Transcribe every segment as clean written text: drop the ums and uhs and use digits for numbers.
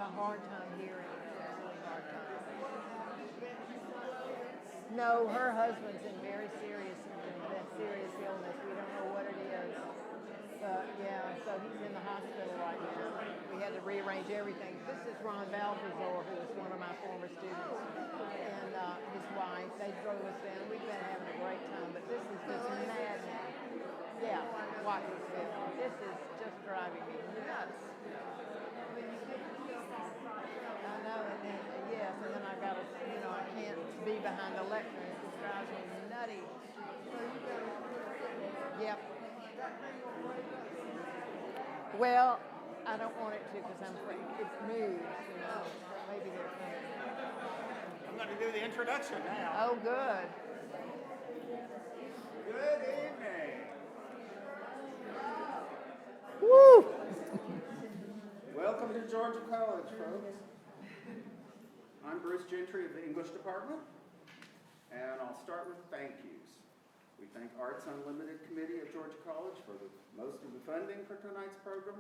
A hard time hearing, a really hard time. No, her husband's in very serious illness. We don't know what it is. But yeah, so he's in the hospital right now. We had to rearrange everything. This is Ron Balthazar, who was one of my former students, and his wife. They drove us down. We've been having a great time, but this is just maddening. Yeah, Watkinsville. This is just driving me nuts. I know, and then, yes, and then I got to, I can't be behind the lectern. It just drives me nutty. Yep. Well, I don't want it to because I'm afraid it moves, Maybe they're coming. I'm going to do the introduction now. Oh, good. Good evening. Woo! Welcome to Georgia College, folks. I'm Bruce Gentry of the English Department, and I'll start with thank yous. We thank Arts Unlimited Committee at Georgia College for most of the funding for tonight's program.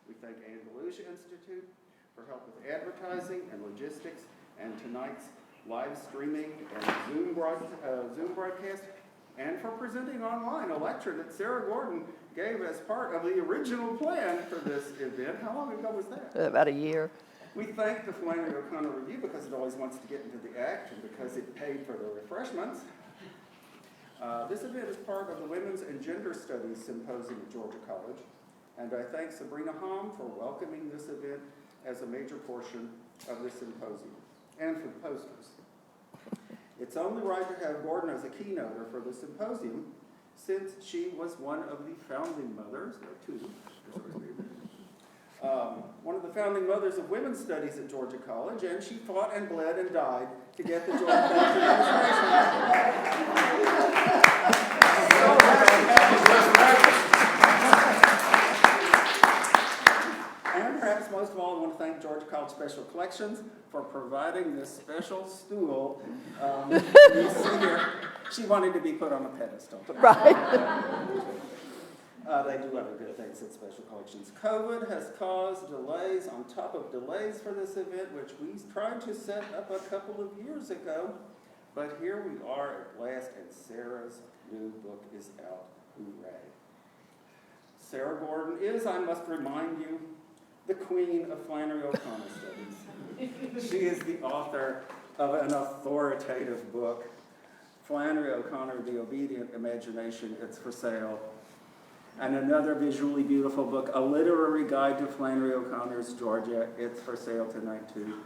We thank Andalusia Institute for help with advertising and logistics and tonight's live streaming and Zoom broadcast, and for presenting online a lecture that Sarah Gordon gave as part of the original plan for this event. How long ago was that? About a year. We thank the Flannery O'Connor Review because it always wants to get into the act and because it paid for the refreshments. This event is part of the Women's and Gender Studies Symposium at Georgia College, and I thank Sabrina Hom for welcoming this event as a major portion of the symposium, and for the posters. It's only right to have Gordon as a keynoter for the symposium, since she was one of the founding mothers, there are two, one of the founding mothers of women's studies at Georgia College, and she fought and bled and died to get the Georgia College administration. And perhaps most of all, I want to thank Georgia College Special Collections for providing this special stool. You see here, she wanted to be put on a pedestal. Right. They do other good things at Special Collections. COVID has caused delays on top of delays for this event, which we tried to set up a couple of years ago. But here we are at last, and Sarah's new book is out. Hooray. Sarah Gordon is, I must remind you, the queen of Flannery O'Connor studies. She is the author of an authoritative book, Flannery O'Connor, The Obedient Imagination, It's for Sale, and another visually beautiful book, A Literary Guide to Flannery O'Connor's Georgia, It's for Sale tonight too.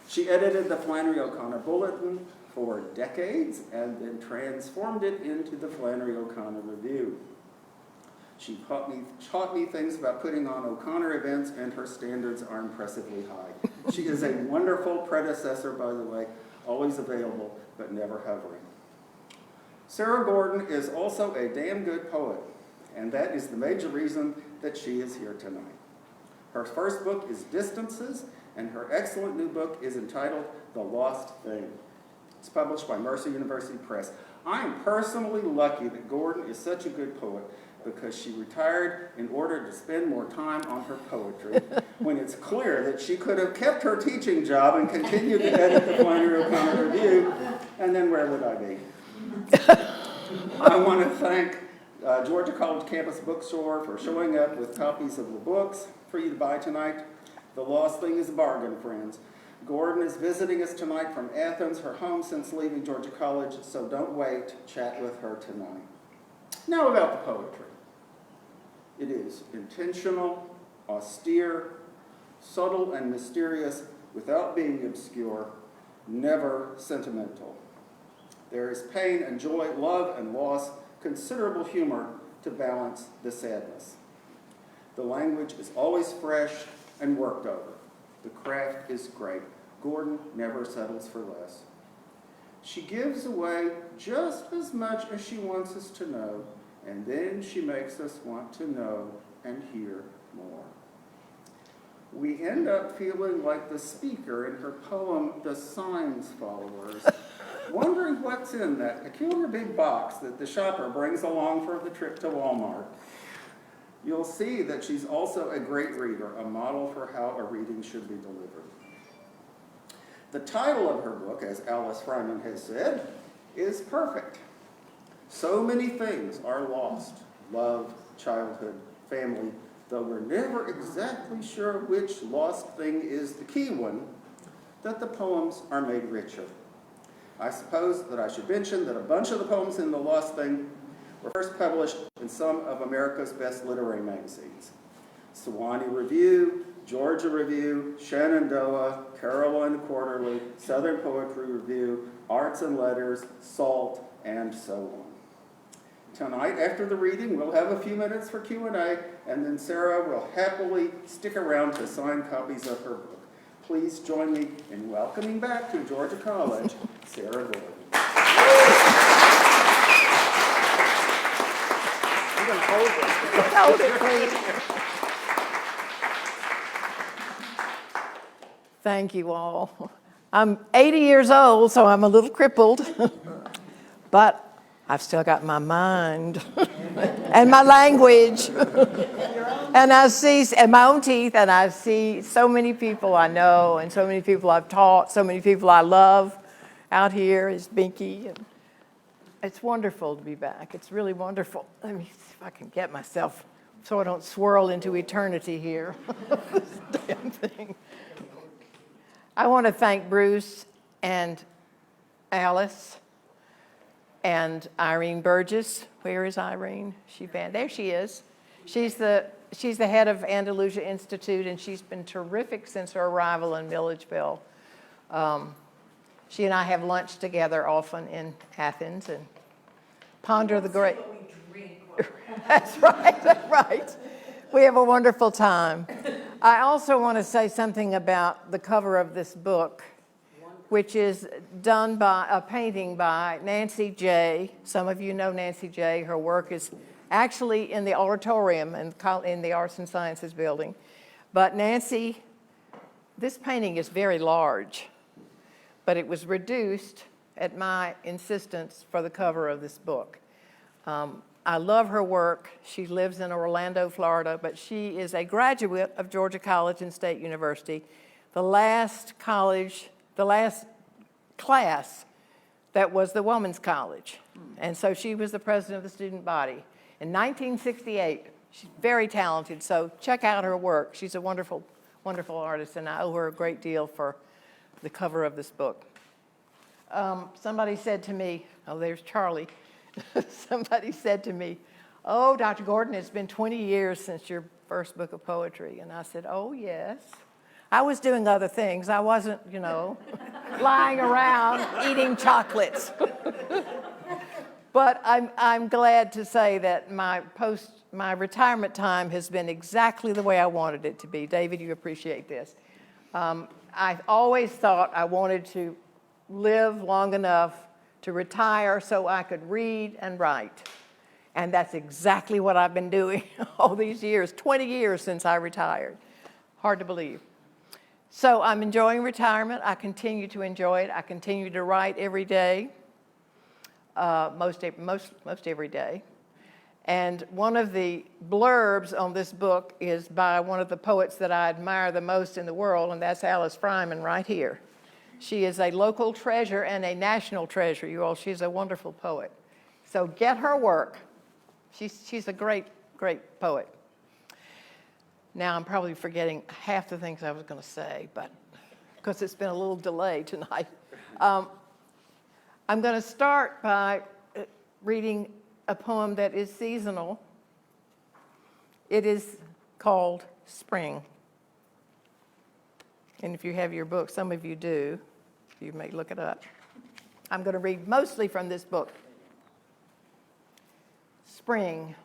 She edited the Flannery O'Connor Bulletin for decades and then transformed it into the Flannery O'Connor Review. She taught me things about putting on O'Connor events, and her standards are impressively high. She is a wonderful predecessor, by the way, always available, but never hovering. Sarah Gordon is also a damn good poet, and that is the major reason that she is here tonight. Her first book is Distances, and her excellent new book is entitled The Lost Thing. It's published by Mercer University Press. I am personally lucky that Gordon is such a good poet because she retired in order to spend more time on her poetry, when it's clear that she could have kept her teaching job and continued to edit the Flannery O'Connor Review, and then where would I be? I want to thank Georgia College Campus Bookstore for showing up with copies of the books for you to buy tonight. The Lost Thing is a bargain, friends. Gordon is visiting us tonight from Athens, her home since leaving Georgia College, so don't wait, chat with her tonight. Now about the poetry. It is intentional, austere, subtle and mysterious without being obscure, never sentimental. There is pain and joy, love and loss, considerable humor to balance the sadness. The language is always fresh and worked over. The craft is great. Gordon never settles for less. She gives away just as much as she wants us to know, and then she makes us want to know and hear more. We end up feeling like the speaker in her poem, The Signs Followers, wondering what's in that peculiar big box that the shopper brings along for the trip to Walmart. you'll see that she's also a great reader, a model for how a reading should be delivered. The title of her book, as Alice Fryman has said, is perfect. So many things are lost: love, childhood, family, though we're never exactly sure which lost thing is the key one, that the poems are made richer. I suppose that I should mention that a bunch of the poems in The Lost Thing were first published in some of America's best literary magazines: Sewanee Review, Georgia Review, Shenandoah, Carolina Quarterly, Southern Poetry Review, Arts and Letters, Salt, and so on. Tonight, after the reading, we'll have a few minutes for Q&A, and then Sarah will happily stick around to sign copies of her book. Please join me in welcoming back to Georgia College, Sarah Gordon. I'm going to hold it. Hold it, please. Thank you all. I'm 80 years old, so I'm a little crippled, but I've still got my mind and my language, and I see, and my own teeth, and I see so many people I know, and so many people I've taught, so many people I love out here is Binky, and it's wonderful to be back. It's really wonderful. Let me see if I can get myself so I don't swirl into eternity here. This damn thing. I want to thank Bruce and Alice and Irene Burgess. Where is Irene? There she is. She's the head of Andalusia Institute, and she's been terrific since her arrival in Milledgeville. She and I have lunch together often in Athens and ponder the great. That's right. That's right. We have a wonderful time. I also want to say something about the cover of this book, which is done by a painting by Nancy J. Some of you know Nancy J. Her work is actually in the auditorium in the Arts and Sciences building. But Nancy, this painting is very large, but it was reduced at my insistence for the cover of this book. I love her work. She lives in Orlando, Florida, but she is a graduate of Georgia College and State University, the last class that was the women's college. And so she was the president of the student body. In 1968, she's very talented, so check out her work. She's a wonderful, wonderful artist, and I owe her a great deal for the cover of this book. Somebody said to me, oh, there's Charlie. Somebody said to me, oh, Dr. Gordon, it's been 20 years since your first book of poetry. And I said, oh, yes. I was doing other things. I wasn't, lying around eating chocolates. But I'm glad to say that my retirement time has been exactly the way I wanted it to be. David, you appreciate this. I always thought I wanted to live long enough to retire so I could read and write. And that's exactly what I've been doing all these years, 20 years since I retired. Hard to believe. So I'm enjoying retirement. I continue to enjoy it. I continue to write every day, most every day. And one of the blurbs on this book is by one of the poets that I admire the most in the world, and that's Alice Fryman right here. She is a local treasure and a national treasure, you all. She's a wonderful poet. So get her work. She's a great, great poet. Now I'm probably forgetting half the things I was going to say, but because it's been a little delay tonight. I'm going to start by reading a poem that is seasonal. It is called Spring. And if you have your book, some of you do, you may look it up. I'm going to read mostly from this book. Spring.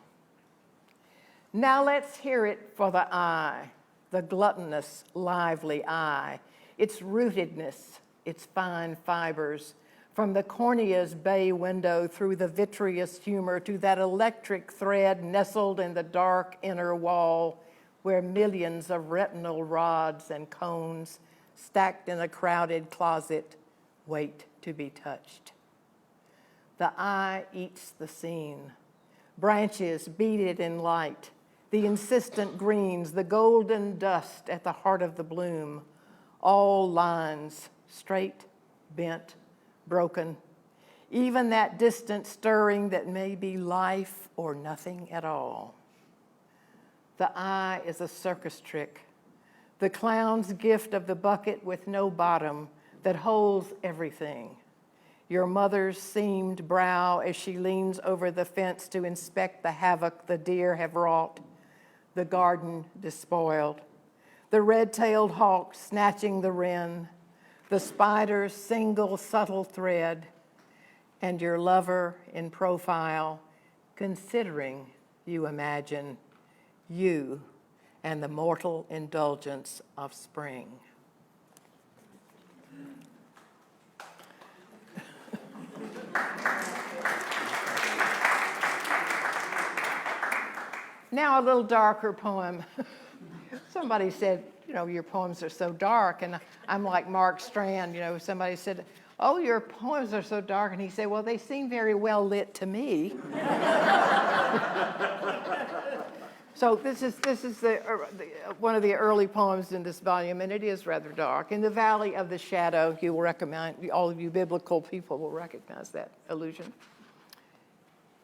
Now let's hear it for the eye, the gluttonous, lively eye, its rootedness, its fine fibers, from the cornea's bay window through the vitreous humor to that electric thread nestled in the dark inner wall where millions of retinal rods and cones stacked in a crowded closet wait to be touched. The eye eats the scene. Branches beaded in light, the insistent greens, the golden dust at the heart of the bloom, all lines, straight, bent, broken, even that distant stirring that may be life or nothing at all. The eye is a circus trick, the clown's gift of the bucket with no bottom that holds everything. Your mother's seamed brow as she leans over the fence to inspect the havoc the deer have wrought, the garden despoiled, the red-tailed hawk snatching the wren, the spider's single subtle thread, and your lover in profile, considering, you imagine, you and the mortal indulgence of spring. Now a little darker poem. Somebody said, your poems are so dark, and I'm like Mark Strand, somebody said, oh, your poems are so dark, and he said, well, they seem very well lit to me. So this is one of the early poems in this volume, and it is rather dark. In the Valley of the Shadow, you will recognize, all of you biblical people will recognize that allusion.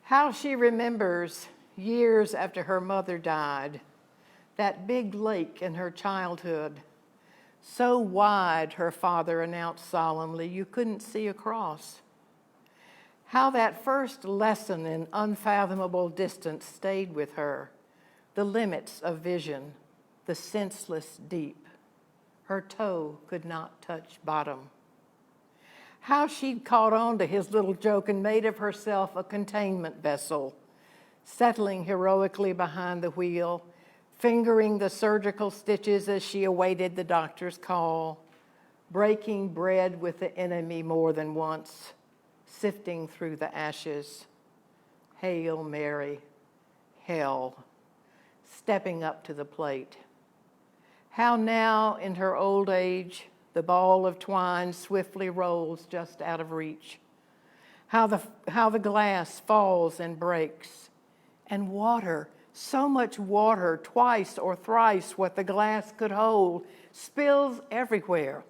How she remembers years after her mother died, that big lake in her childhood, so wide, her father announced solemnly, you couldn't see across. How that first lesson in unfathomable distance stayed with her, the limits of vision, the senseless deep. Her toe could not touch bottom. How she'd caught on to his little joke and made of herself a containment vessel, settling heroically behind the wheel, fingering the surgical stitches as she awaited the doctor's call, breaking bread with the enemy more than once, sifting through the ashes. Hail Mary, hell, stepping up to the plate. How now, in her old age, the ball of twine swiftly rolls just out of reach. How the glass falls and breaks. And water, so much water, twice or thrice what the glass could hold, spills everywhere,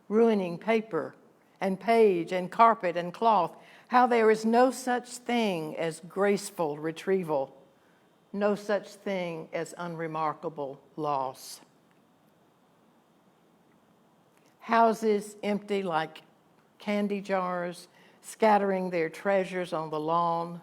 ruining paper and page and carpet and cloth. How there is no such thing as graceful retrieval, no such thing as unremarkable loss. Houses empty like candy jars, scattering their treasures on the lawn.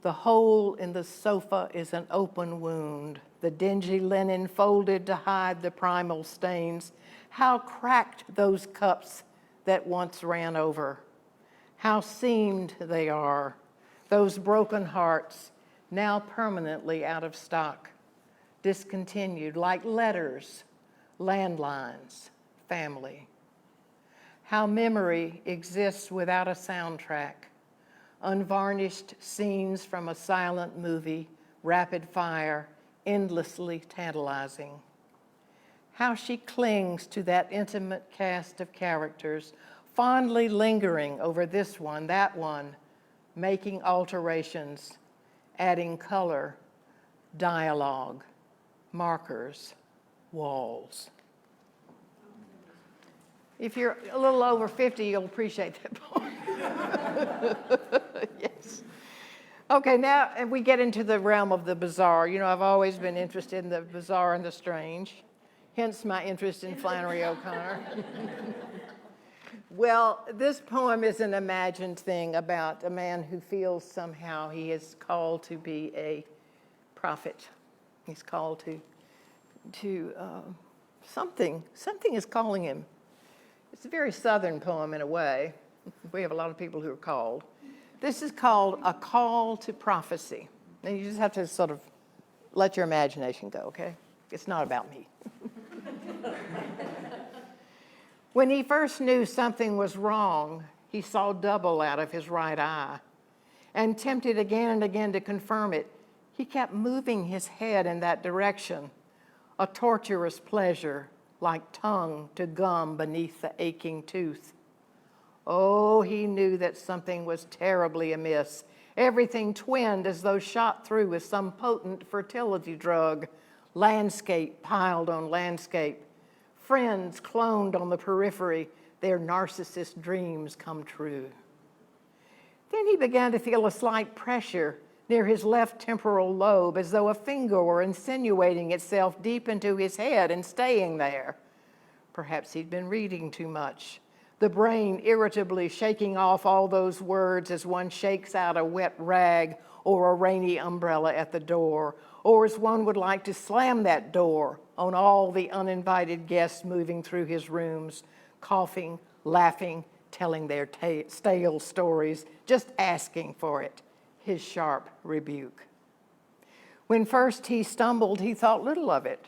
The hole in the sofa is an open wound, the dingy linen folded to hide the primal stains. How cracked those cups that once ran over. How seamed they are, those broken hearts, now permanently out of stock, discontinued like letters, landlines, family. How memory exists without a soundtrack. Unvarnished scenes from a silent movie, rapid fire, endlessly tantalizing. How she clings to that intimate cast of characters, fondly lingering over this one, that one, making alterations, adding color, dialogue, markers, walls. If you're a little over 50, you'll appreciate that poem. Yes. Okay, now we get into the realm of the bizarre. I've always been interested in the bizarre and the strange, hence my interest in Flannery O'Connor. Well, this poem is an imagined thing about a man who feels somehow he is called to be a prophet. He's called to something. Something is calling him. It's a very Southern poem in a way. We have a lot of people who are called. This is called A Call to Prophecy. And you just have to sort of let your imagination go, okay? It's not about me. When he first knew something was wrong, he saw double out of his right eye. And tempted again and again to confirm it, he kept moving his head in that direction, a torturous pleasure, like tongue to gum beneath the aching tooth. Oh, he knew that something was terribly amiss, Everything twinned as though shot through with some potent fertility drug. Landscape piled on landscape. Friends cloned on the periphery, their narcissist dreams come true. Then he began to feel a slight pressure near his left temporal lobe, as though a finger were insinuating itself deep into his head and staying there. Perhaps he'd been reading too much, the brain irritably shaking off all those words as one shakes out a wet rag or a rainy umbrella at the door, or as one would like to slam that door on all the uninvited guests moving through his rooms, coughing, laughing, telling their stale stories, just asking for it, his sharp rebuke. When first he stumbled, he thought little of it,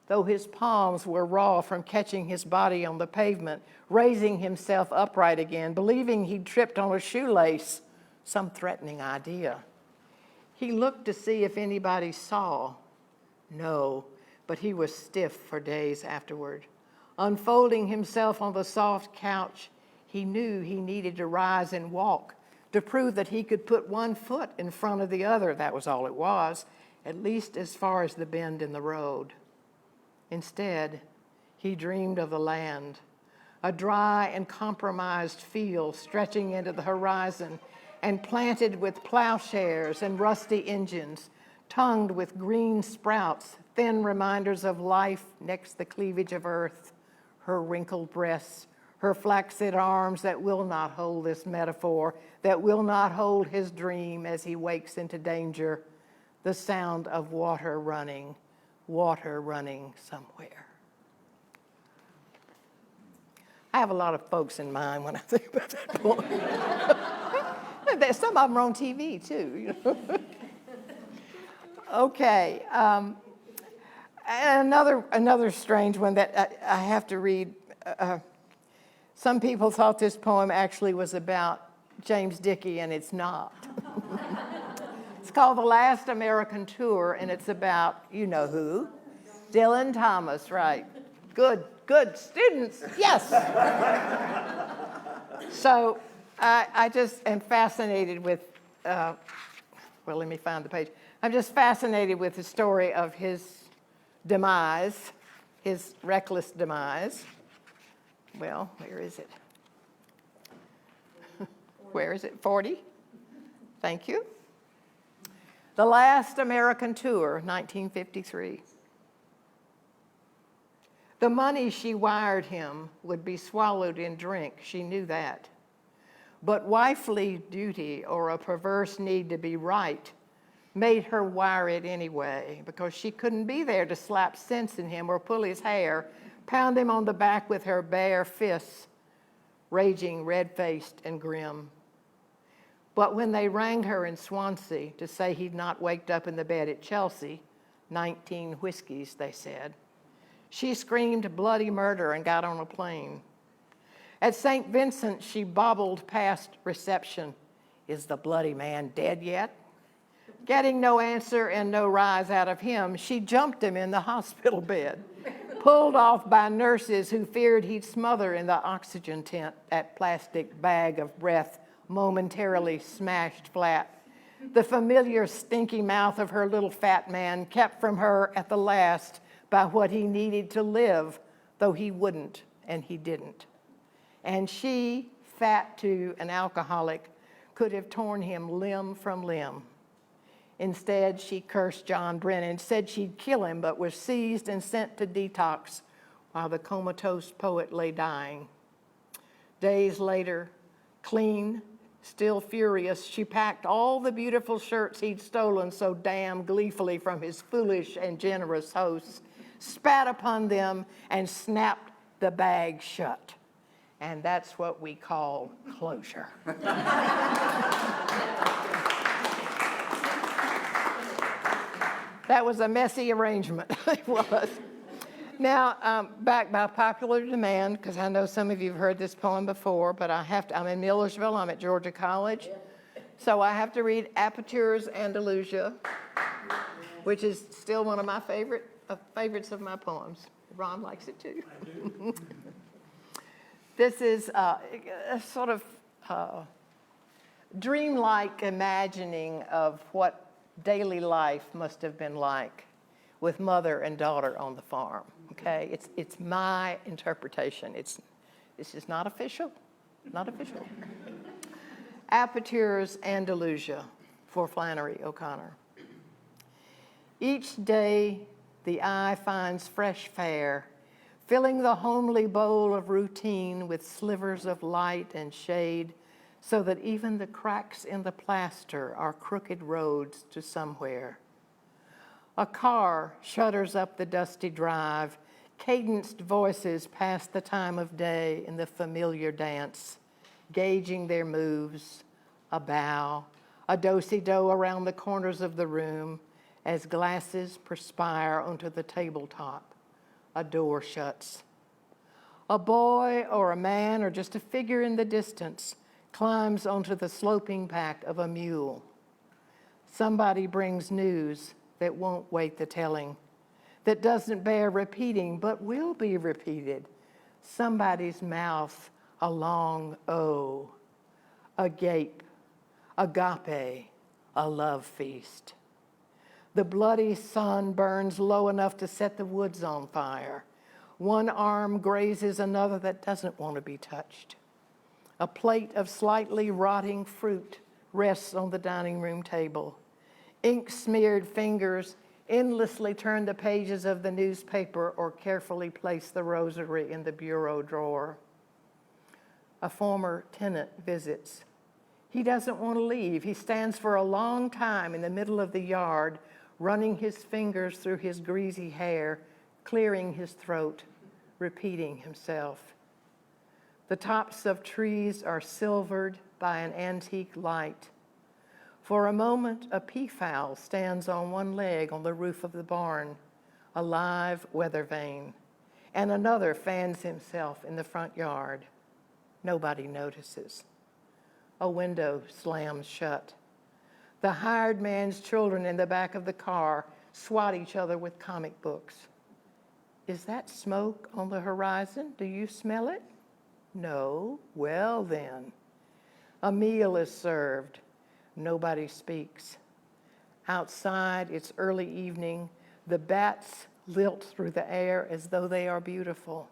though his palms were raw from catching his body on the pavement, raising himself upright again, believing he'd tripped on a shoelace, some threatening idea. He looked to see if anybody saw. No, but he was stiff for days afterward. Unfolding himself on the soft couch, he knew he needed to rise and walk to prove that he could put one foot in front of the other. That was all it was, at least as far as the bend in the road. Instead, he dreamed of the land, a dry and compromised field stretching into the horizon and planted with plowshares and rusty engines, tongued with green sprouts, thin reminders of life next the cleavage of earth, her wrinkled breasts, her flaccid arms that will not hold this metaphor, that will not hold his dream as he wakes into danger, the sound of water running somewhere. I have a lot of folks in mind when I think about that poem. Some of them are on TV too, you know. Okay, another strange one that I have to read. Some people thought this poem actually was about James Dickey, and it's not. It's called The Last American Tour, and it's about, you know who? Dylan Thomas, right. Good students, yes. So I just am fascinated with, well, let me find the page. I'm just fascinated with the story of his demise, his reckless demise. Well, where is it? Where is it? 40? Thank you. The Last American Tour, 1953. The money she wired him would be swallowed in drink, she knew that. But wifely duty or a perverse need to be right made her wire it anyway, because she couldn't be there to slap sense in him or pull his hair, pound him on the back with her bare fists, raging, red-faced and grim. But when they rang her in Swansea to say he'd not waked up in the bed at Chelsea, 19 whiskeys, they said, she screamed bloody murder and got on a plane. At St. Vincent, she bobbled past reception. Is the bloody man dead yet? Getting no answer and no rise out of him, she jumped him in the hospital bed, pulled off by nurses who feared he'd smother in the oxygen tent, that plastic bag of breath momentarily smashed flat. The familiar stinky mouth of her little fat man kept from her at the last by what he needed to live, though he wouldn't and he didn't. And she, fat too, an alcoholic, could have torn him limb from limb. Instead, she cursed John Brennan, said she'd kill him, but was seized and sent to detox while the comatose poet lay dying. Days later, clean, still furious, she packed all the beautiful shirts he'd stolen so damn gleefully from his foolish and generous hosts, spat upon them, and snapped the bag shut. And that's what we call closure. That was a messy arrangement, it was. Now, back by popular demand, because I know some of you have heard this poem before, but I'm in Millersville, I'm at Georgia College, so I have to read Aperture's Andalusia, which is still one of my favorites of my poems. Ron likes it too. I do. This is a sort of dreamlike imagining of what daily life must have been like with mother and daughter on the farm. Okay, it's my interpretation. It's just not official, not official. Aperture's Andalusia for Flannery O'Connor. Each day the eye finds fresh fare, filling the homely bowl of routine with slivers of light and shade, so that even the cracks in the plaster are crooked roads to somewhere. A car shudders up the dusty drive, cadenced voices pass the time of day in the familiar dance, gauging their moves, a bow, a do-si-do around the corners of the room as glasses perspire onto the tabletop. A door shuts. A boy or a man or just a figure in the distance climbs onto the sloping back of a mule. Somebody brings news that won't wait the telling, that doesn't bear repeating but will be repeated. Somebody's mouth a long O, a gape, agape, a love feast. The bloody sun burns low enough to set the woods on fire. One arm grazes another that doesn't want to be touched. A plate of slightly rotting fruit rests on the dining room table. Ink-smeared fingers endlessly turn the pages of the newspaper or carefully place the rosary in the bureau drawer. A former tenant visits. He doesn't want to leave. He stands for a long time in the middle of the yard, running his fingers through his greasy hair, clearing his throat, repeating himself. The tops of trees are silvered by an antique light. For a moment, a peafowl stands on one leg on the roof of the barn, a live weather vane, and another fans himself in the front yard. Nobody notices. A window slams shut. The hired man's children in the back of the car swat each other with comic books. Is that smoke on the horizon? Do you smell it? No. Well then. A meal is served. Nobody speaks. Outside, it's early evening. The bats lilt through the air as though they are beautiful.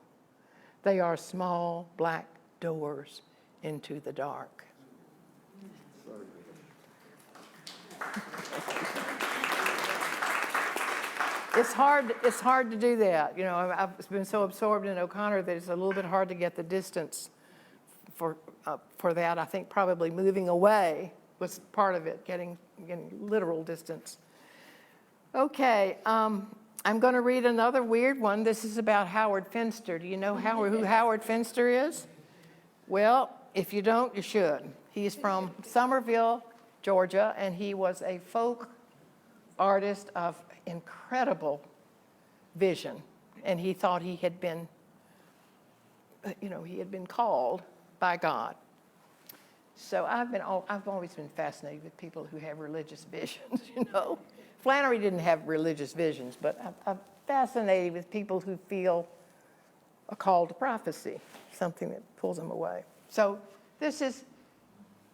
They are small black doors into the dark. It's hard to do that. You know, I've been so absorbed in O'Connor that it's a little bit hard to get the distance for that. I think probably moving away was part of it, getting literal distance. Okay, I'm going to read another weird one. This is about Howard Finster. Do you know who Howard Finster is? Well, if you don't, you should. He's from Summerville, Georgia, and he was a folk artist of incredible vision. And he thought he had been, he had been called by God. So I've always been fascinated with people who have religious visions, Flannery didn't have religious visions, but I'm fascinated with people who feel a call to prophecy, something that pulls them away. So this is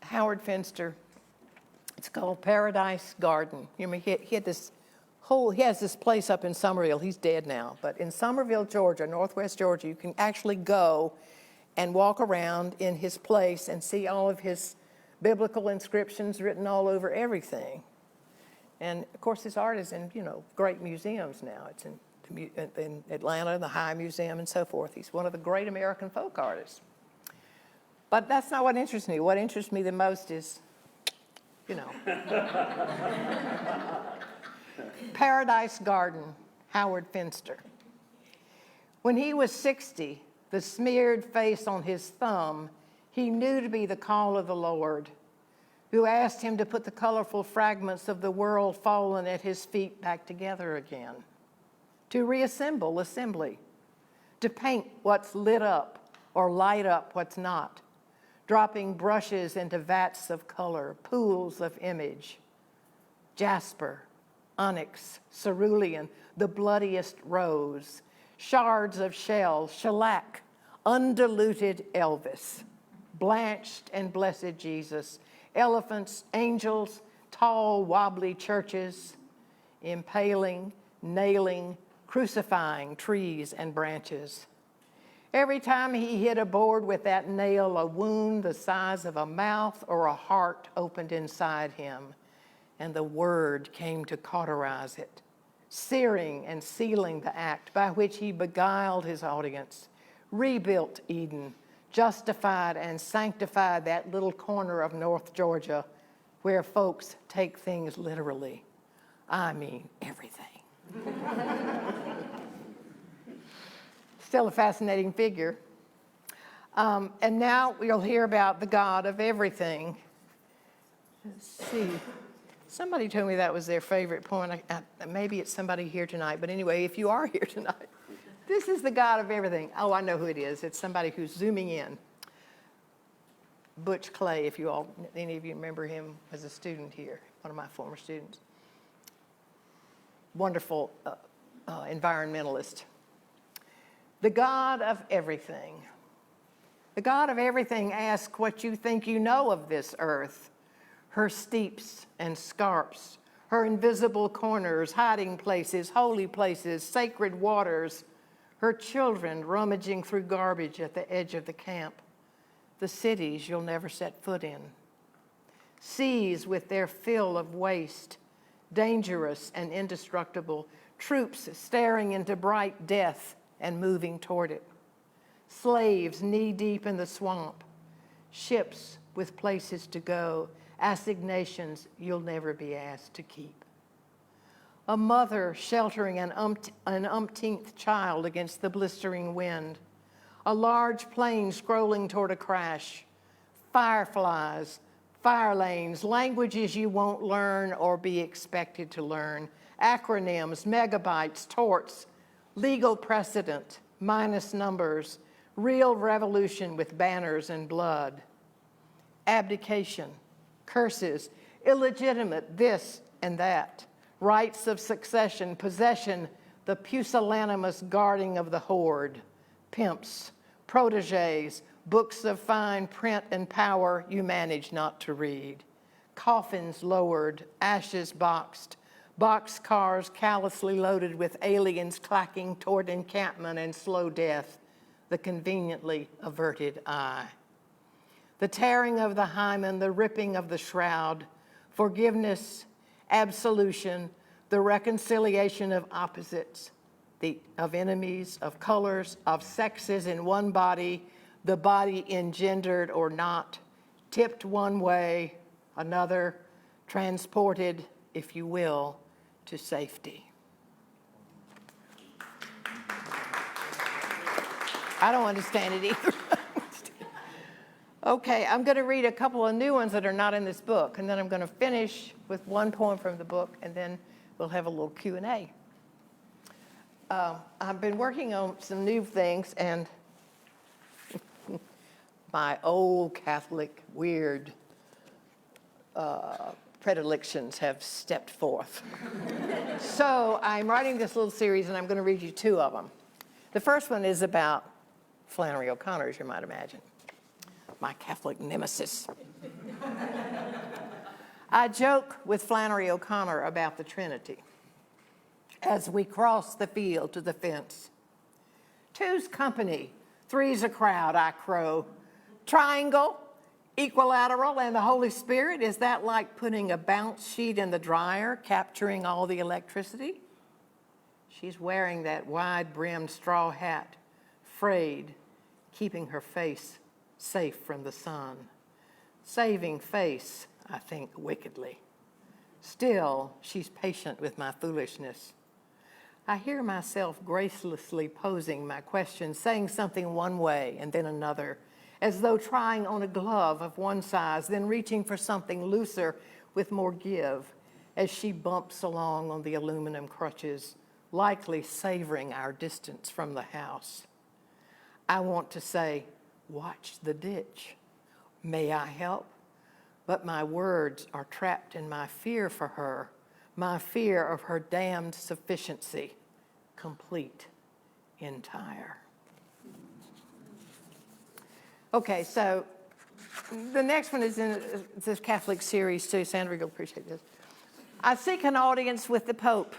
Howard Finster. It's called Paradise Garden. He has this place up in Summerville. He's dead now, but in Summerville, Georgia, northwest Georgia, you can actually go and walk around in his place and see all of his biblical inscriptions written all over everything. And of course, his art is in, great museums now. It's in Atlanta, the High Museum and so forth. He's one of the great American folk artists. But that's not what interests me. What interests me the most is, Paradise Garden, Howard Finster. When he was 60, the smeared face on his thumb, he knew to be the call of the Lord, who asked him to put the colorful fragments of the world fallen at his feet back together again, to reassemble assembly, to paint what's lit up or light up what's not, dropping brushes into vats of color, pools of image, jasper, onyx, cerulean, the bloodiest rose, shards of shell, shellac, undiluted Elvis, blanched and blessed Jesus, elephants, angels, tall, wobbly churches, impaling, nailing, crucifying trees and branches. Every time he hit a board with that nail, a wound the size of a mouth or a heart opened inside him, and the word came to cauterize it, searing and sealing the act by which he beguiled his audience, rebuilt Eden, justified and sanctified that little corner of North Georgia where folks take things literally. I mean, everything. Still a fascinating figure. And now we'll hear about the God of everything. Let's see. Somebody told me that was their favorite poem. Maybe it's somebody here tonight. But anyway, if you are here tonight, this is the God of everything. Oh, I know who it is. It's somebody who's zooming in. Butch Clay, if any of you remember him as a student here, one of my former students. Wonderful environmentalist. The God of everything. The God of everything asks what you think you know of this earth, her steeps and scarps, her invisible corners, hiding places, holy places, sacred waters, her children rummaging through garbage at the edge of the camp, the cities you'll never set foot in, seas with their fill of waste, dangerous and indestructible, troops staring into bright death and moving toward it, slaves knee-deep in the swamp, ships with places to go, assignations you'll never be asked to keep. A mother sheltering an umpteenth child against the blistering wind, a large plane scrolling toward a crash, fireflies, fire lanes, languages you won't learn or be expected to learn, acronyms, megabytes, torts, legal precedent, minus numbers, real revolution with banners and blood, abdication, curses, illegitimate this and that, rights of succession, possession, the pusillanimous guarding of the horde, pimps, proteges, books of fine print and power you manage not to read, coffins lowered, ashes boxed, boxcars callously loaded with aliens clacking toward encampment and slow death, the conveniently averted eye. The tearing of the hymen, the ripping of the shroud, forgiveness, absolution, the reconciliation of opposites, of enemies, of colors, of sexes in one body, the body engendered or not, tipped one way, another, transported, if you will, to safety. I don't understand it either. Okay, I'm going to read a couple of new ones that are not in this book, and then I'm going to finish with one poem from the book, and then we'll have a little Q&A. I've been working on some new things, and my old Catholic weird predilections have stepped forth. So I'm writing this little series, and I'm going to read you two of them. The first one is about Flannery O'Connor, as you might imagine, my Catholic nemesis. I joke with Flannery O'Connor about the Trinity as we cross the field to the fence. Two's company, three's a crowd, I crow. Triangle, equilateral, and the Holy Spirit, is that like putting a bounce sheet in the dryer, capturing all the electricity? She's wearing that wide-brimmed straw hat, frayed, keeping her face safe from the sun. Saving face, I think, wickedly. Still, she's patient with my foolishness. I hear myself gracelessly posing my questions, saying something one way and then another, as though trying on a glove of one size, then reaching for something looser with more give, as she bumps along on the aluminum crutches, likely savoring our distance from the house. I want to say, watch the ditch. May I help? But my words are trapped in my fear for her, my fear of her damned sufficiency, complete, entire. Okay, so The next one is in this Catholic series too. Sandra, you'll appreciate this. I seek an audience with the Pope.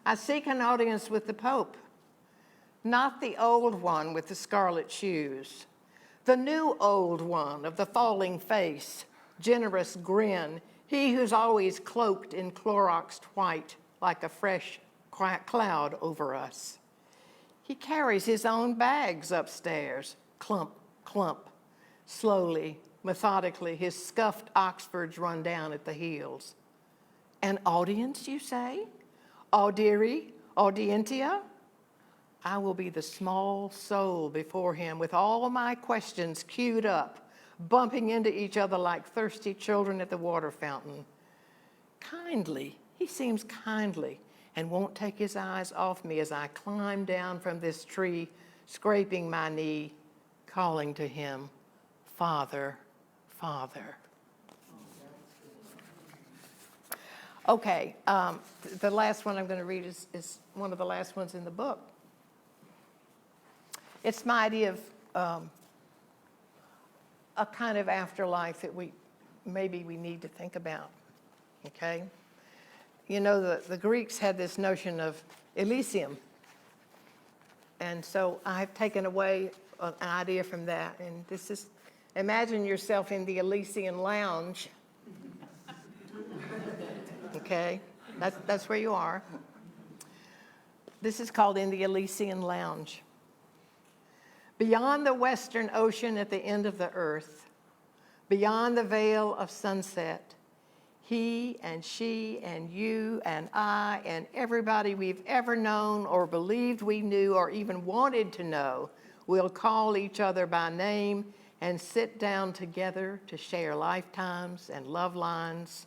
I seek an audience with the Pope. Not the old one with the scarlet shoes. The new old one of the falling face, generous grin. He who's always cloaked in Cloroxed white like a fresh cloud over us. He carries his own bags upstairs, clump, clump. Slowly, methodically, his scuffed Oxfords run down at the heels. An audience, you say? Audiri, audientia? I will be the small soul before him with all my questions queued up, bumping into each other like thirsty children at the water fountain. Kindly, he seems kindly, and won't take his eyes off me as I climb down from this tree, scraping my knee, calling to him, Father, Father. Okay, the last one I'm going to read is one of the last ones in the book. It's my idea of a kind of afterlife that we need to think about, okay? You know, the Greeks had this notion of Elysium. And so I've taken away an idea from that. And this is, imagine yourself in the Elysian lounge. Okay, that's where you are. This is called In the Elysian Lounge. Beyond the western ocean at the end of the earth, beyond the veil of sunset, he and she and you and I and everybody we've ever known or believed we knew or even wanted to know will call each other by name and sit down together to share lifetimes and love lines,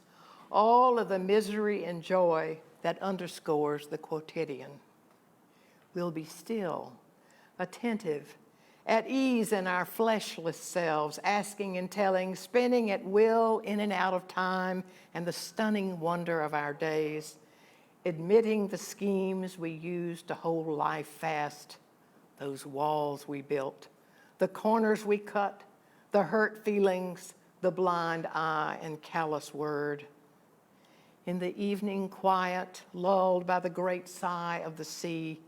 all of the misery and joy that underscores the quotidian. We'll be still, attentive, at ease in our fleshless selves, asking and telling, spinning at will in and out of time and the stunning wonder of our days, admitting the schemes we used to hold life fast, those walls we built, the corners we cut, the hurt feelings, the blind eye and callous word. In the evening quiet, lulled by the great sigh of the sea,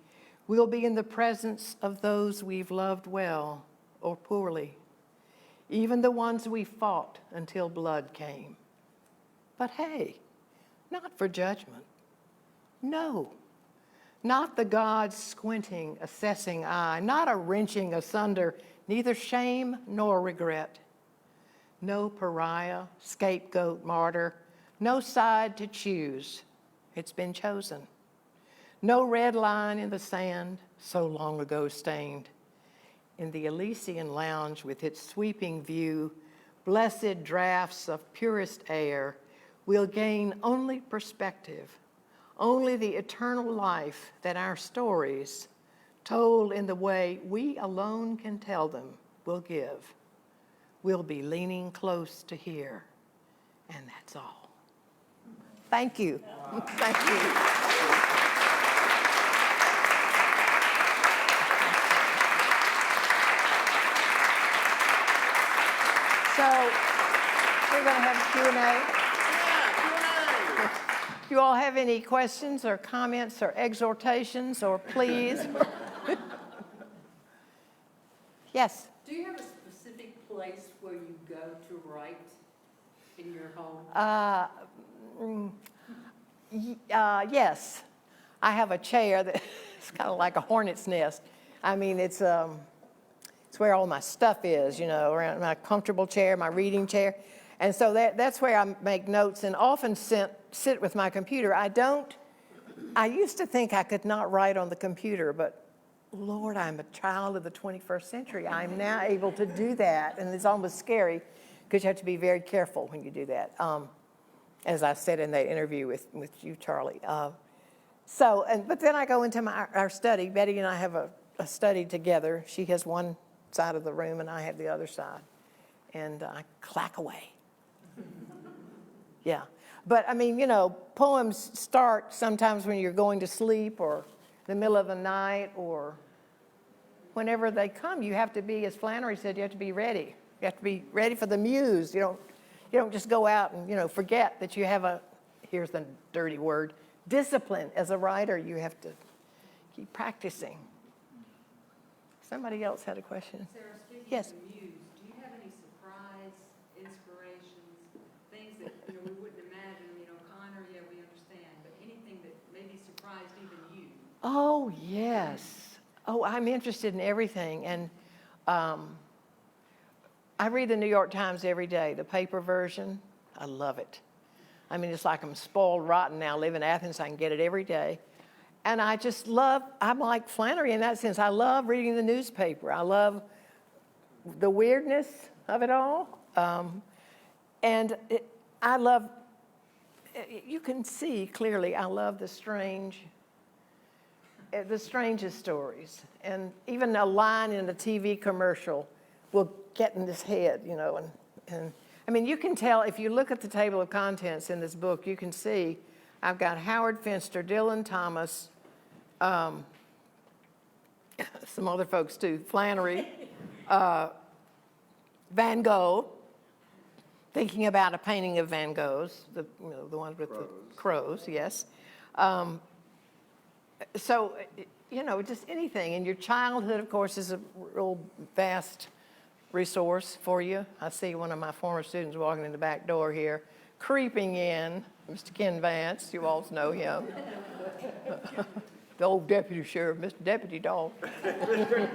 we'll be in the presence of those we've loved well or poorly, even the ones we fought until blood came. But hey, not for judgment. No, not the God's squinting, assessing eye, not a wrenching asunder, neither shame nor regret. No pariah, scapegoat, martyr, no side to choose. It's been chosen. No red line in the sand, so long ago stained. In the Elysian lounge with its sweeping view, blessed draughts of purest air, we'll gain only perspective, only the eternal life that our stories, told in the way we alone can tell them, will give. We'll be leaning close to hear, and that's all. Thank you. Thank you. So we're going to have Q&A. Yeah, If you all have any questions or comments or exhortations or pleas. Yes? Do you have a specific place where you go to write in your home? Yes. I have a chair that's kind of like a hornet's nest. I mean, it's where all my stuff is, you know, around my comfortable chair, my reading chair. And so that's where I make notes and often sit with my computer. I used to think I could not write on the computer, but Lord, I'm a child of the 21st century. I'm now able to do that, and it's almost scary because you have to be very careful when you do that, as I said in that interview with you, Charlie. But then I go into our study. Betty and I have a study together. She has one side of the room, and I have the other side. And I clack away. Yeah. But, I mean, you know, poems start sometimes when you're going to sleep or in the middle of the night or whenever they come. You have to be, as Flannery said, you have to be ready. You have to be ready for the muse. You don't just go out and, forget that you have here's the dirty word, discipline. As a writer, you have to keep practicing. Somebody else had a question. Sarah, speaking Yes. of the muse, do you have any surprise inspirations, things that, we wouldn't imagine? Connor, yeah, we understand, but anything that maybe surprised even you? Oh, yes. Oh, I'm interested in everything. And I read the New York Times every day, the paper version. I love it. I mean, it's like I'm spoiled rotten now. I live in Athens. I can get it every day. And I'm like Flannery in that sense. I love reading the newspaper. I love the weirdness of it all. You can see clearly, I love the strangest stories. And even a line in a TV commercial will get in this head, and I mean, you can tell if you look at the table of contents in this book, you can see I've got Howard Finster, Dylan Thomas, some other folks too, Flannery, Van Gogh, thinking about a painting of Van Gogh's, the ones with the crows, yes. So, just anything. And your childhood, of course, is a real vast resource for you. I see one of my former students walking in the back door here, creeping in, Mr. Ken Vance, you all know him. The old deputy sheriff, Mr. Deputy Dog. Good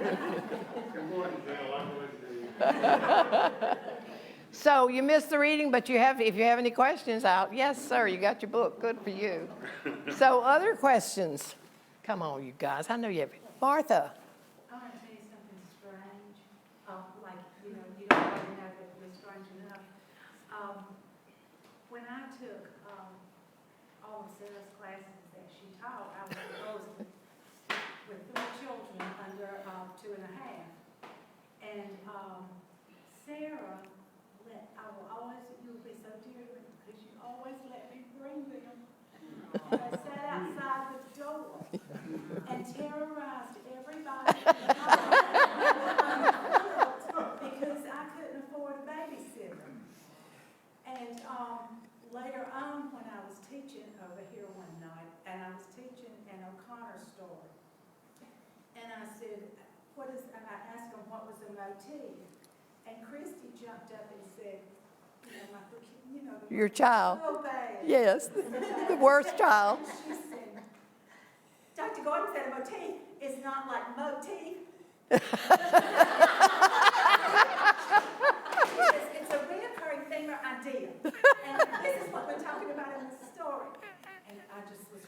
morning, Bill. I'm with you. So you missed the reading, but if you have any questions out, yes, sir, you got your book. Good for you. So other questions? Come on, you guys. I know you have. Martha. I want to tell you something strange. You don't already know that it was strange enough. When I took all of Sarah's classes that she taught, I was exposed with 3 children under 2 and a half. And Sarah, you'll be so dear to me because you always let me bring them. I sat outside the door and terrorized everybody because I couldn't afford a babysitter. And later on, when I was teaching over here one night, and I was teaching an O'Connor story, and I said, and I asked them what was the motif, and Christy jumped up and said, Your child. So bad. Yes, the worst child. She said, Dr. Gordon said a motif is not like motif. It's a reoccurring theme or idea. And this is what we're talking about in this story. And I just was,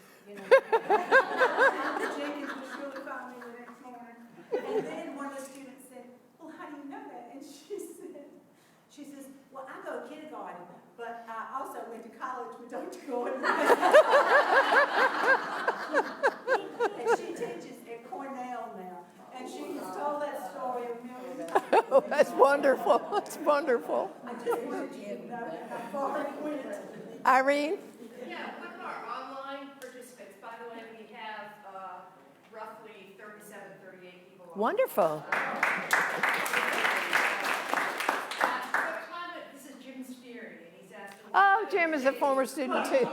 Jenkins was really calling me the next morning. And then one of the students said, well, how do you know that? And she says, well, I go to kindergarten, but I also went to college with Dr. Gordon. And she teaches at Cornell now. And she has told that story a million times. Oh, that's wonderful. That's wonderful. I just wanted you to know how far it went. Irene? Yeah, with our online participants, by the way, we have roughly 38 people. Wonderful. This is Jim Steary, and he's asked. Oh, Jim is a former student too.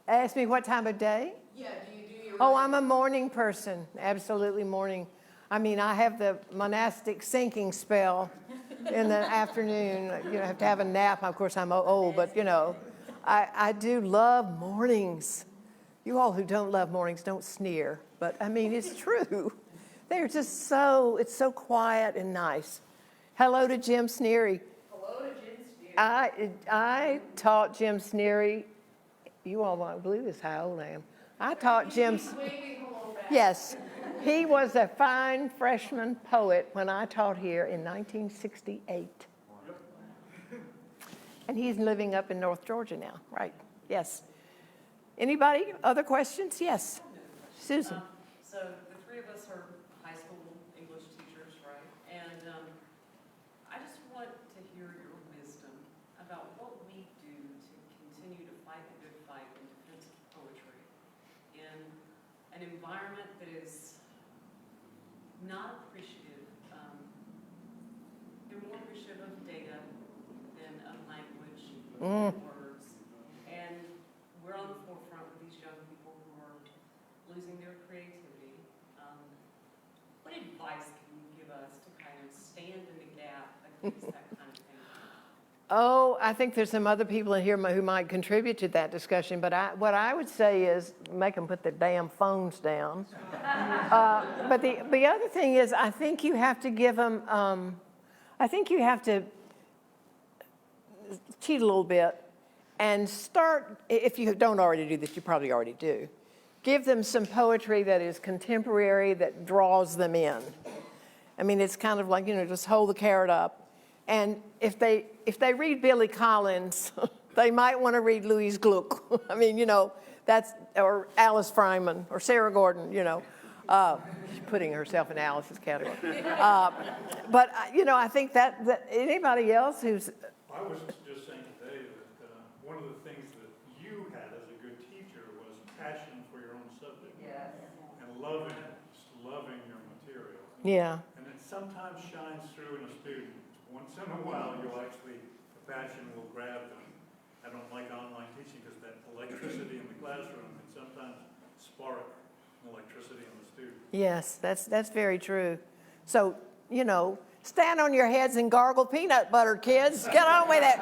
Ask me what time of day? Yeah, do you do your? Oh, I'm a morning person, absolutely morning. I mean, I have the monastic sinking spell in the afternoon. I have to have a nap. Of course, I'm old, but I do love mornings. You all who don't love mornings, don't sneer. But I mean, it's true. They're just it's so quiet and nice. Hello to Jim Sneary. Hello to Jim Steary. I taught Jim Sneary. You all won't believe this how old I am. I taught Jim. Waving hello back. Yes, he was a fine freshman poet when I taught here in 1968. And he's living up in North Georgia now, right? Yes. Anybody? Other questions? Yes. Susan. So the 3 of us are high school English teachers, right? And I just want to hear your wisdom about what we do to continue to fight the good fight in defense of poetry in an environment that is not appreciative ownership of data than of language, Mm. words. And we're on the forefront with these young people who are losing their creativity. What advice can you give us to kind of stand in the gap against that kind of thing? Oh, I think there's some other people in here who might contribute to that discussion, but what I would say is make them put their damn phones down. But the other thing is, I think you have to give them, I think you have to cheat a little bit and start, if you don't already do this, you probably already do. Give them some poetry that is contemporary, that draws them in. I mean, it's kind of like, just hold the carrot up. And if they read Billy Collins, they might want to read Louise Gluck. I mean, that's, or Alice Fryman, or Sarah Gordon, she's putting herself in Alice's category. But I think that anybody else who's, I was just saying today that one of the things that you had as a good teacher was passion for your own subject. Yes. And loving your material. yeah. And it sometimes shines through in a student. Once in a while, the passion will grab them. I don't like online teaching because that electricity in the classroom can sometimes spark electricity in the student. Yes, that's very true. So, stand on your heads and gargle peanut butter, kids. Get on with it.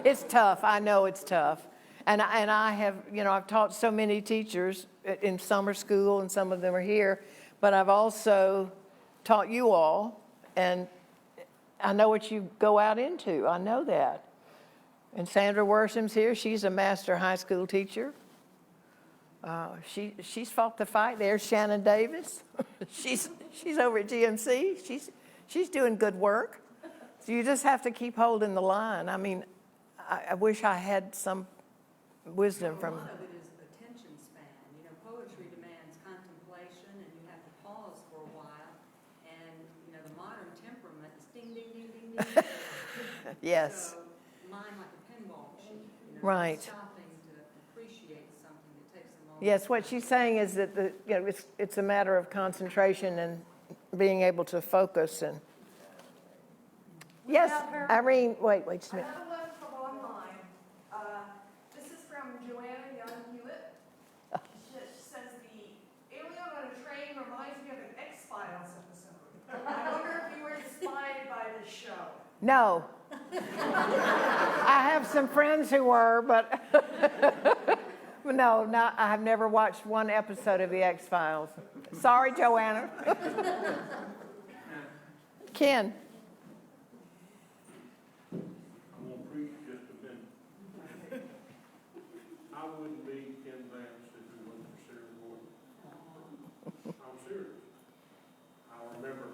It's tough. I know it's tough. And I have, I've taught so many teachers in summer school, and some of them are here, but I've also taught you all, and I know what you go out into. I know that. And Sandra Worsham's here. She's a master high school teacher. She's fought the fight. There's Shannon Davis. she's over at GMC. She's doing good work. So you just have to keep holding the line. I mean, I wish I had some wisdom from. A lot of it is attention span. Poetry demands contemplation, and you have to pause for a while. And the modern temperament is ding, ding, ding, ding, ding. Yes. So mine like a pinball machine. Right. Stopping to appreciate something that takes a moment. Yes, what she's saying is that it's a matter of concentration and being able to focus and. Yes, Irene. Wait just a minute. Another one from online. This is from Joanna Young Hewitt. She says the alien on a train reminds me of an X-Files episode. I wonder if you were inspired by this show. No. I have some friends who were, but no, I have never watched one episode of the X-Files. Sorry, Joanna. Ken. I'm going to preach just a minute. I wouldn't be Ken Vance if it wasn't for Sarah Gordon. I'm serious. I remember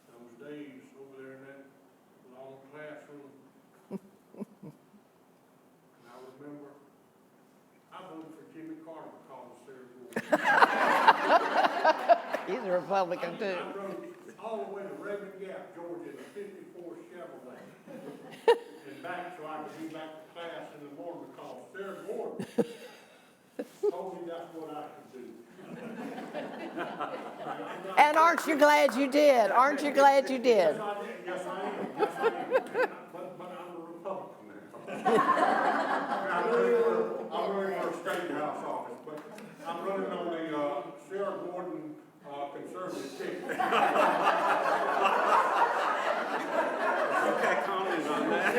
those days over there in that long classroom. And I remember I voted for Jimmy Carter because of Sarah Gordon. He's a Republican, too. I rode all the way to Reagan Gap, Georgia, in a '54 Chevrolet. And back so I could be back to class in the morning because Sarah Gordon told me that's what I could do. And aren't you glad you did? Aren't you glad you did? Yes, I did. Yes, I am. Yes, I am. But I'm a Republican now. I'm running for a state house office, but I'm running on the Sarah Gordon conservative ticket. Okay, comment on that.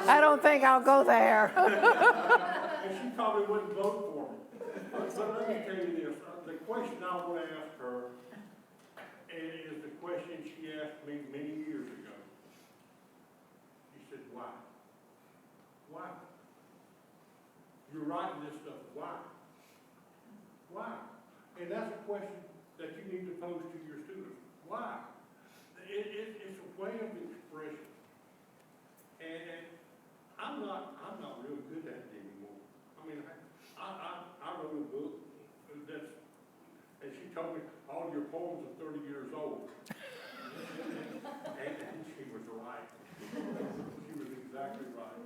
I don't think I'll go there. And she probably wouldn't vote for me. But let me tell you this, the question I want to ask her is the question she asked me many years ago. She said, why? Why? You're writing this stuff, why? Why? And that's a question that you need to pose to your students. Why? It's a way of expression. And I'm not real good at it anymore. I mean, I wrote a book and she told me all your poems are 30 years old. and she was right. She was exactly right.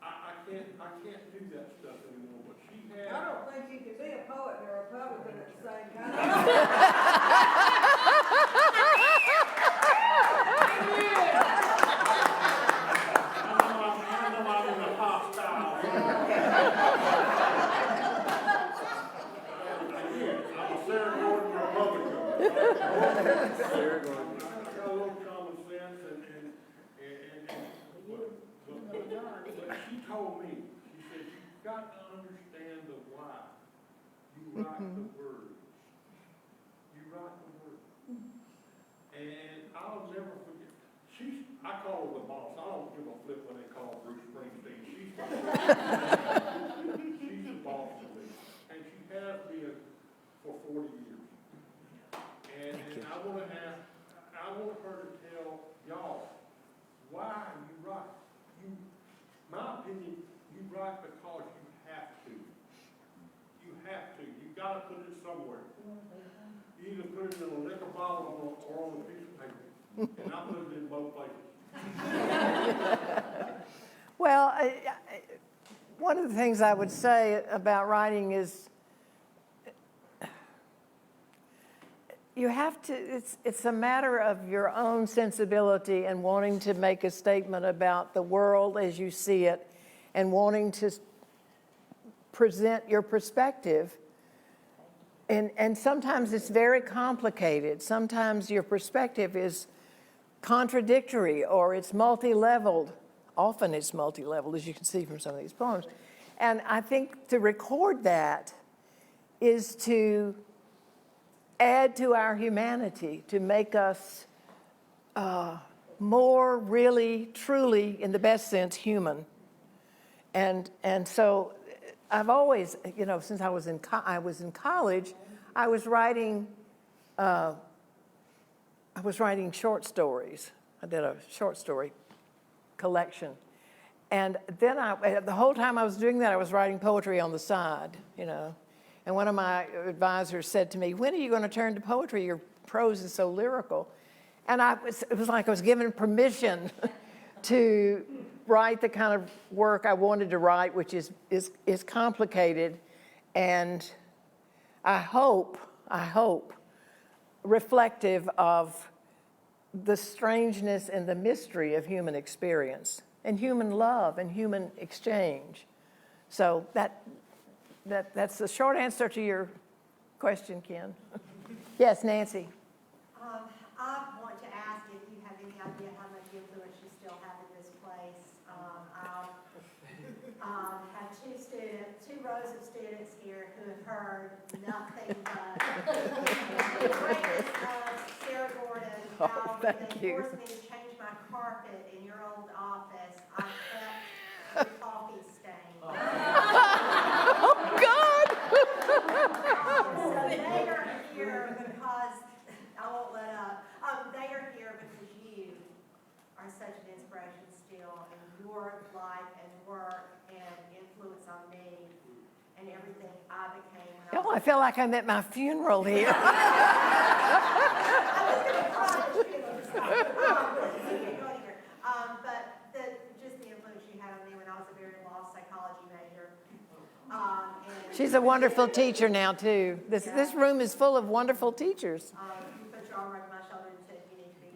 I can't do that stuff anymore, but she had. I don't think you can be a poet and a Republican at the same time. I know I'm in a hostile. I'm a Sarah Gordon Republican. Sarah Gordon. I got a little common sense but she told me, she said, you've got to understand the why. You write the word. You write the word. And I'll never forget, I call her the boss. I don't give a flip when they call Bruce Springsteen. She's the boss to me. And she has been for 40 years. And I want her to tell y'all why you write. My opinion, you write because you have to. You have to. You gotta put it somewhere. You either put it in a liquor bottle or on a piece of paper. And I put it in both places. Well, one of the things I would say about writing is you have to, it's a matter of your own sensibility and wanting to make a statement about the world as you see it and wanting to present your perspective. And sometimes it's very complicated. Sometimes your perspective is contradictory or it's multi-leveled. Often it's multi-leveled, as you can see from some of these poems. And I think to record that is to add to our humanity, to make us more really, truly, in the best sense, human. And so I've always, since I was in college, I was writing short stories. I did a short story collection. And then the whole time I was doing that, I was writing poetry on the side, And one of my advisors said to me, when are you going to turn to poetry? Your prose is so lyrical. And it was like I was given permission to write the kind of work I wanted to write, which is complicated. And I hope, reflective of the strangeness and the mystery of human experience and human love and human exchange. So that's the short answer to your question, Ken. Yes, Nancy. I want to ask if you have any idea how much influence you still have in this place. I have two rows of students here who have heard nothing but the greatness of Sarah Gordon. How thank they you. forced me to change my carpet in your old office. I kept the coffee stain. So they are here because, I won't let up, they are here because you are such an inspiration still in your life and work and influence on me and everything I became. Oh, I feel like I'm at my funeral here. I was going to cry at you. But just the influence you had on me when I was a very lost psychology major. She's a wonderful teacher now, too. This room is full of wonderful teachers. You put your arm around my shoulder and said, you need to be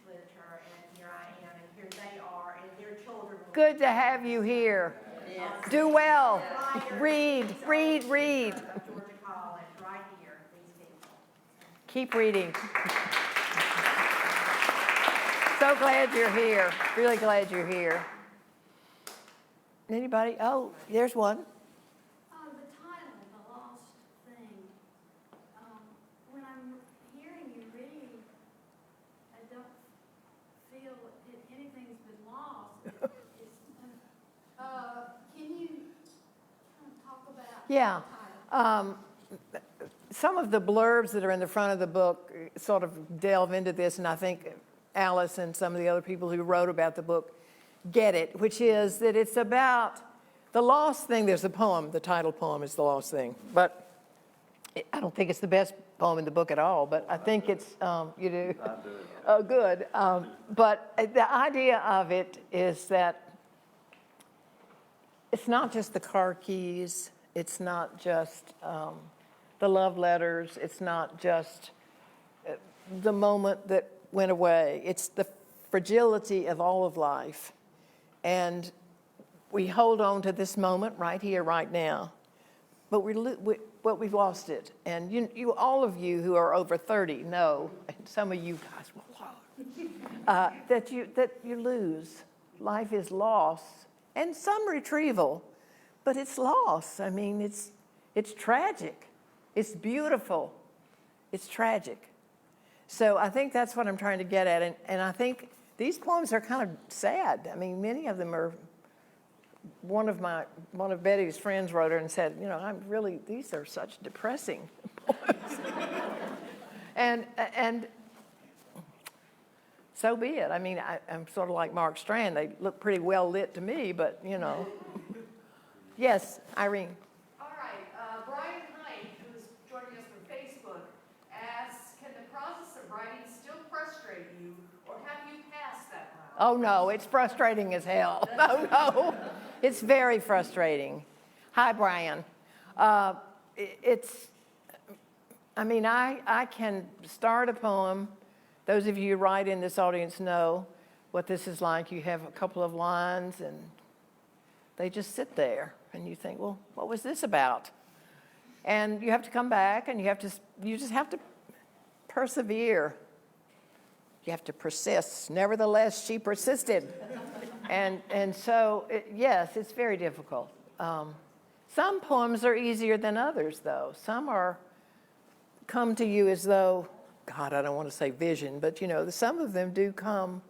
literature, and here I am, and here they are, and their children. Good to have you here. Yes. Do well. Writers, Read. of Georgia College, right here, these people. Keep reading. So glad you're here. Really glad you're here. Anybody? Oh, there's one. The title, The Lost Thing. When I'm hearing you read, I don't feel that anything's been lost. Can you talk about Yeah. the title? Some of the blurbs that are in the front of the book sort of delve into this, and I think Alice and some of the other people who wrote about the book get it, which is that it's about the lost thing. There's a poem, the title poem is The Lost Thing, but I don't think it's the best poem in the book at all, but I think it's, you do? I do. Oh, good. But the idea of it is that it's not just the car keys It's not just the love letters. It's not just the moment that went away. It's the fragility of all of life. And we hold on to this moment right here, right now. But we've lost it. And you, all of you who are over 30 know, and some of you guys will that you lose. Life is loss and some retrieval, but it's loss. I mean, it's tragic. It's beautiful. It's tragic. So I think that's what I'm trying to get at. And I think these poems are kind of sad. I mean, many of them are, one of Betty's friends wrote her and said, these are such depressing poems. and so be it. I mean, I'm sort of like Mark Strand. They look pretty well lit to me, but, Yes, Irene. All right, Brian Hine, who's joining us from Facebook, asks, can the process of writing still frustrate you, or have you passed that now? Oh, no, it's frustrating as hell. No, it's very frustrating. Hi, Brian. I can start a poem. Those of you who write in this audience know what this is like. You have a couple of lines, and they just sit there. And you think, well, what was this about? And you have to come back, and you just have to persevere. You have to persist. Nevertheless, she persisted. and so, yes, it's very difficult. Some poems are easier than others, though. Some come to you as though, God, I don't want to say vision, but some of them do come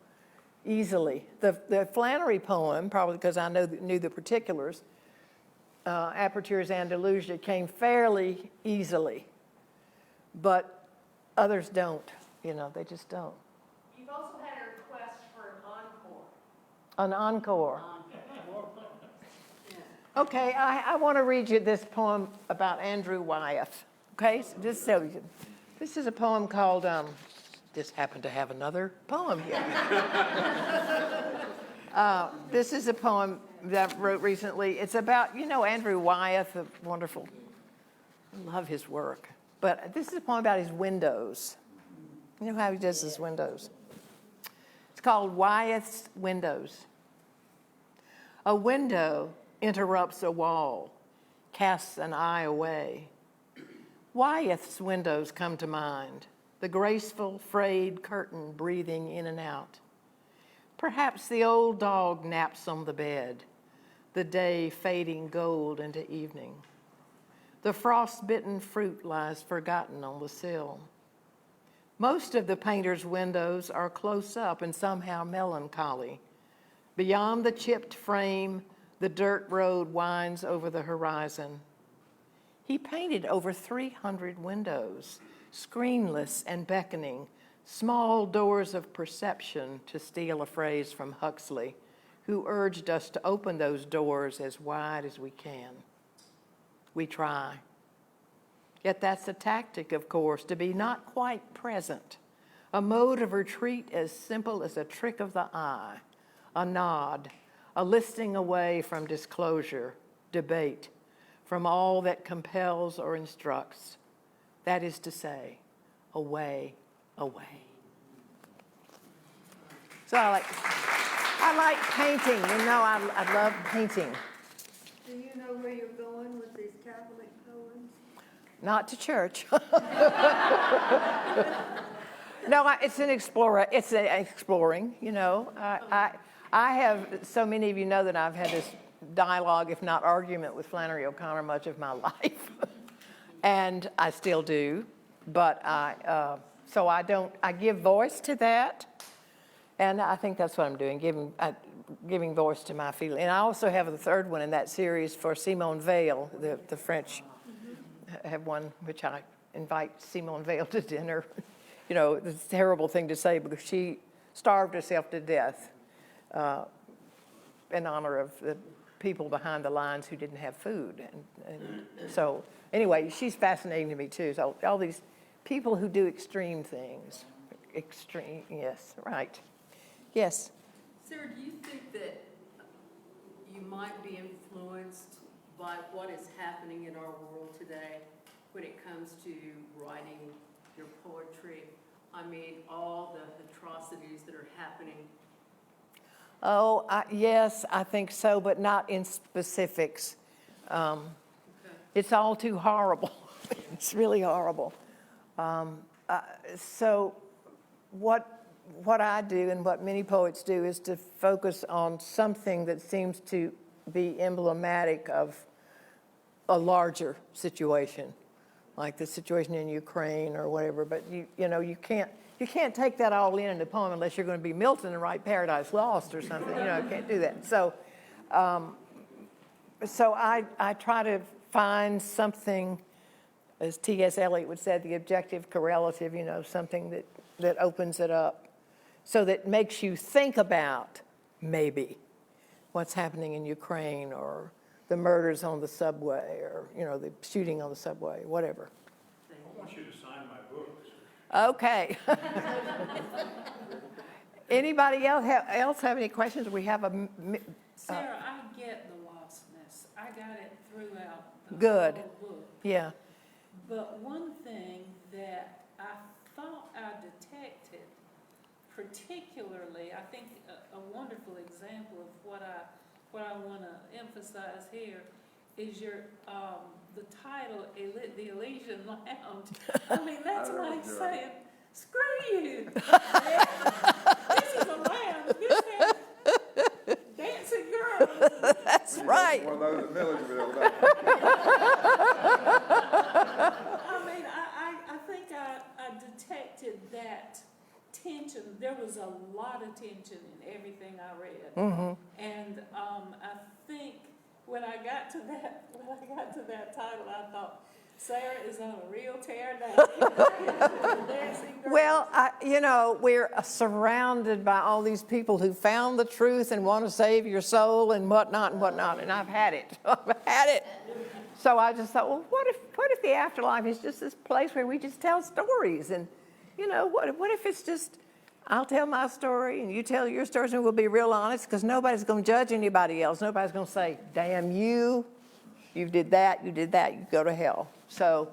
easily. The Flannery poem, probably because I knew the particulars, Apertures Andalusia, came fairly easily, but others don't. They just don't. You've also had a request for An an encore. encore. Okay, I want to read you this poem about Andrew Wyeth. Okay, so this is a poem called, just happened to have another poem here. This is a poem that I wrote recently. It's about, Andrew Wyeth, a wonderful, I love his work. But this is a poem about his windows. You know how he does his windows? It's called Wyeth's Windows. A window interrupts a wall, casts an eye away. Wyeth's windows come to mind, the graceful, frayed curtain breathing in and out. Perhaps the old dog naps on the bed, the day fading gold into evening. The frost-bitten fruit lies forgotten on the sill. Most of the painter's windows are close up and somehow melancholy. Beyond the chipped frame, the dirt road winds over the horizon. He painted over 300 windows, screenless and beckoning, small doors of perception, to steal a phrase from Huxley, who urged us to open those doors as wide as we can. We try. Yet that's a tactic, of course, to be not quite present, a mode of retreat as simple as a trick of the eye, a nod, a listing away from disclosure, debate, from all that compels or instructs. That is to say, away, away. So I like painting. I love painting. Do you know where you're going with these Catholic poems? Not to church. No, it's an explorer. It's exploring. I have, so many of you know that I've had this dialogue, if not argument, with Flannery O'Connor much of my life, and I still do. But I give voice to that, and I think that's what I'm doing, giving voice to my feeling. And I also have the third one in that series for Simone Weil, the French have one, which I invite Simone Weil to dinner. It's a terrible thing to say because she starved herself to death in honor of the people behind the lines who didn't have food. And so anyway, she's fascinating to me too. So all these people who do extreme things. Extreme, yes, right. Yes? Sarah, do you think that you might be influenced by what is happening in our world today when it comes to writing your poetry? I mean, all the atrocities that are happening. Oh, yes, I think so, but not in specifics. Okay. It's all too horrible. It's really horrible. So what I do and what many poets do is to focus on something that seems to be emblematic of a larger situation, like the situation in Ukraine or whatever. But you can't take that all in a poem unless you're going to be Milton and write Paradise Lost or something. You can't do that. So I try to find something, as T.S. Eliot would say, the objective correlative, something that opens it up so that makes you think about maybe what's happening in Ukraine or the murders on the subway or, the shooting on the subway, whatever. I want you to sign my books. Okay. Anybody else have any questions? We have Sarah, I get the lostness. I got it throughout the Good. whole book. Yeah. But one thing that I thought I detected, particularly, I think a wonderful example of what I want to emphasize here is your the title, The Elysian Lounge. I mean, that's like saying, screw you. This is a lounge. This has dancing girls. That's right. One of those in Milledgeville. I mean, I think I detected that tension. There was a lot of tension in everything I read. Mm-hmm. And I think when I got to that title, I thought, Sarah is on a real tear down. Well, we're surrounded by all these people who found the truth and want to save your soul and whatnot, and I've had it. I've had it. So I just thought, well, what if the afterlife is just this place where we just tell stories? And, what if it's just, I'll tell my story and you tell your stories and we'll be real honest because nobody's going to judge anybody else. Nobody's going to say, damn you did that, you go to hell. So,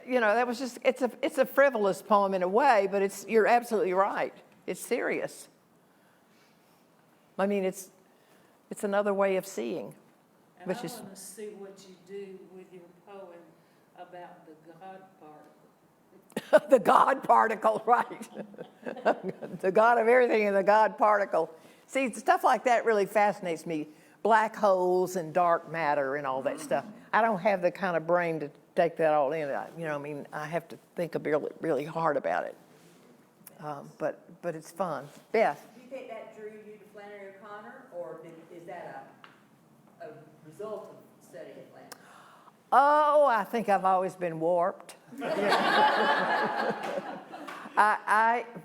that was just, it's a frivolous poem in a way, but you're absolutely right. It's serious. I mean, it's another way of seeing. And I want to see what you do with your poem about the God particle. The God particle, right. The God of everything and the God particle. See, stuff like that really fascinates me. Black holes and dark matter and all that stuff. I don't have the kind of brain to take that all in. I have to think really, really hard about it. But it's fun. Beth? Do you think that drew you to Flannery O'Connor, or is that a result of studying Flannery? Oh, I think I've always been warped.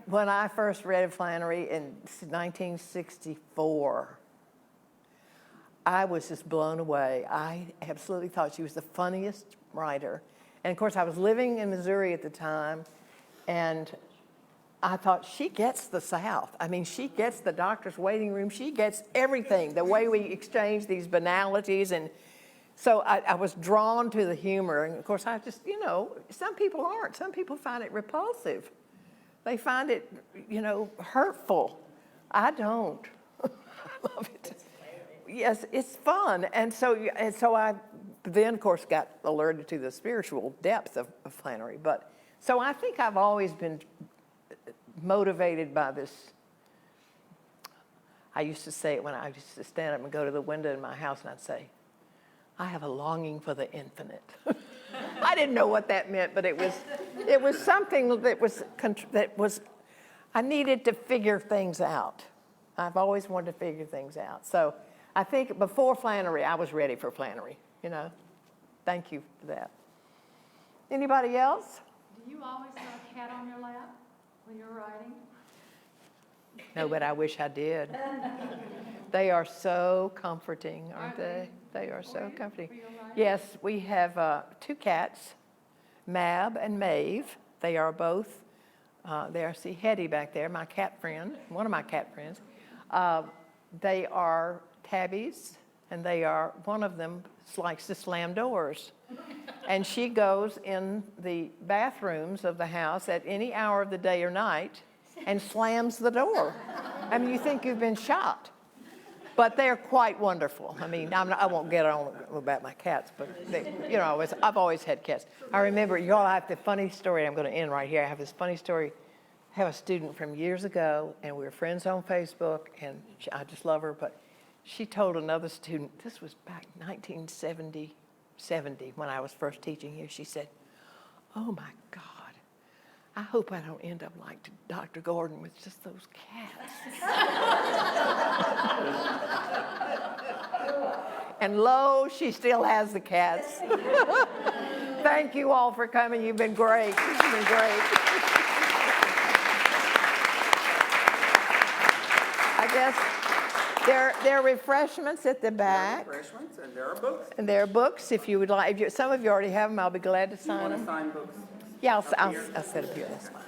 When I first read Flannery in 1964, I was just blown away. I absolutely thought she was the funniest writer. And of course, I was living in Missouri at the time, and I thought, she gets the South. I mean, she gets the doctor's waiting room. She gets everything, the way we exchange these banalities. And so I was drawn to the humor. And of course, I just, some people aren't. Some people find it repulsive. They find it, hurtful. I don't. I love it. Yes, it's fun. And so I then, of course, got alerted to the spiritual depth of Flannery. But so I think I've always been motivated by this. I used to say it when I used to stand up and go to the window in my house, and I'd say, I have a longing for the infinite. I didn't know what that meant, but it was something that was I needed to figure things out. I've always wanted to figure things out. So I think before Flannery, I was ready for Flannery, Thank you for that. Anybody else? Do you always have a cat on your lap when you're writing? No, but I wish I did. They are so comforting, aren't they? They are so comforting. Yes, we have 2 cats, Mab and Maeve. They are both, see Hetty back there, my cat friend, one of my cat friends. They are tabbies, and they are, one of them likes to slam doors. And she goes in the bathrooms of the house at any hour of the day or night and slams the door. I mean, you think you've been shot. But they're quite wonderful. I mean, I won't get on about my cats, but they, you know, I've always had cats. I remember, y'all, I have the funny story, I'm going to end right here. I have this funny story. I have a student from years ago, and we were friends on Facebook, and I just love her, but she told another student, this was back 1970, when I was first teaching here, she said, oh my God, I hope I don't end up like Dr. Gordon with just those cats. And lo, she still has the cats. Thank you all for coming. You've been great. You've been great. I guess there are refreshments at the back. There are refreshments, and there are books. And there are books if you would like. If some of you already have them, I'll be glad to You sign want to them. sign books? Yeah, I'll set up here. That's fine.